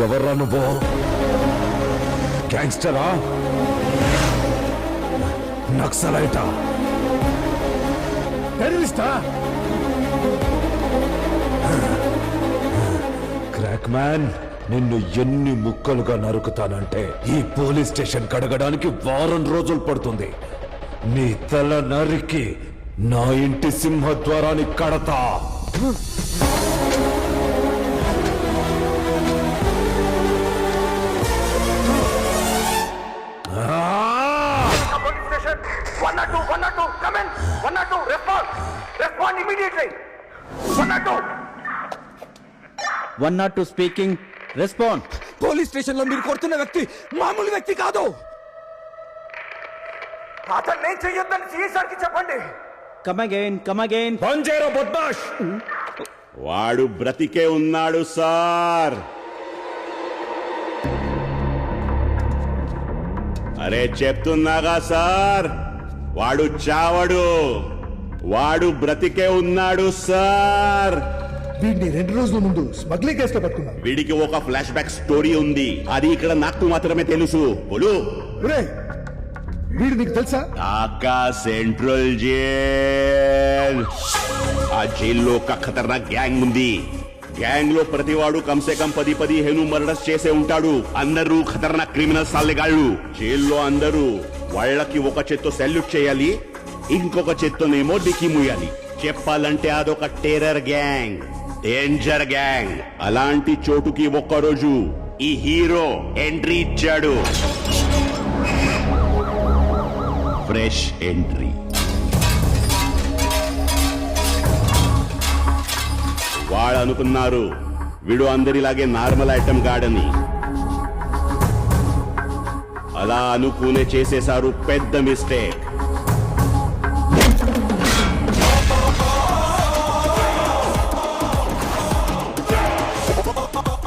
ఎవర్రా నువ్వు? గ్యాంగ్స్టరా? నక్సలైటా? టెర్రరిస్టా? Crack man, నిన్ను ఎన్ని ముక్కలుగా నరుకుతానంటే ఈ పోలీస్ స్టేషన్ కడగడానికి వారం రోజులు పడుతుంది. నీ తల నరికి నా ఇంటి సింహద్వారాన్ని కడతా. స్పీకింగ్. రెస్పాండ్. పోలీస్ స్టేషన్ లో మీరు కొడుతున్న వ్యక్తి మామూలు వ్యక్తి కాదు. అతన్ని ఏం చెయ్యొద్దని సీఎస్ఆర్కి చెప్పండి. Come again. బంజేరా బద్మాష్. వాడు బ్రతికే ఉన్నాడు సార్. అరే చెప్తున్నాగా సార్, వాడు చావడు, వాడు బ్రతికే ఉన్నాడు సార్. వీడిని 2 రోజుల ముందు స్మగ్లింగ్ కేసులో పట్టుకున్నాం. వీడికి ఒక ఫ్లాష్ బ్యాక్ స్టోరీ ఉంది, అది ఇక్కడ నాకు మాత్రమే తెలుసు. బోలు. వీడు నీకు తెలుసా? Dhaka central jail. ఆ జైల్లో ఒక ఖతర్నాక్ గ్యాంగ్ ఉంది. గ్యాంగ్ లో ప్రతివాడు కంసే కం 10-15 మర్డర్స్ చేసే ఉంటాడు. అందరూ ఖతర్నాక్ క్రిమినల్స్ సాలెగాళ్ళు. జైల్లో అందరూ వాళ్ళకి ఒక చేత్తో సెల్యూట్ చేయాలి, ఇంకొక చేత్తోనేమో డికి ముయ్యాలి. చెప్పాలంటే అదొక టెర్రర్ గ్యాంగ్, డేంజర్ గ్యాంగ్. అలాంటి చోటుకి ఒక్కరోజు ఈ హీరో ఎంట్రీ ఇచ్చాడు. Fresh entry. వాళ్ళు అనుకున్నారు వీడు అందరిలాగే నార్మల్ ఐటమ్ గాడని. అలా అనుకునే చేసేశారు పెద్ద మిస్టేక్.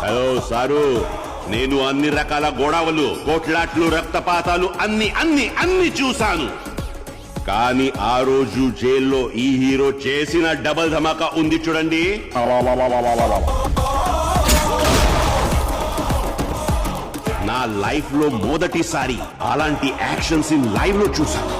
హలో సారు, నేను అన్ని రకాల గొడవలు, కోట్లాట్లు, రక్తపాతాలు అన్ని అన్ని అన్ని చూశాను. కానీ ఆ రోజు జైల్లో ఈ హీరో చేసిన డబల్ ధమాకా ఉంది చూడండి. నా లైఫ్ లో మొదటిసారి అలాంటి యాక్షన్ సీన్ లైవ్ లో చూశాను.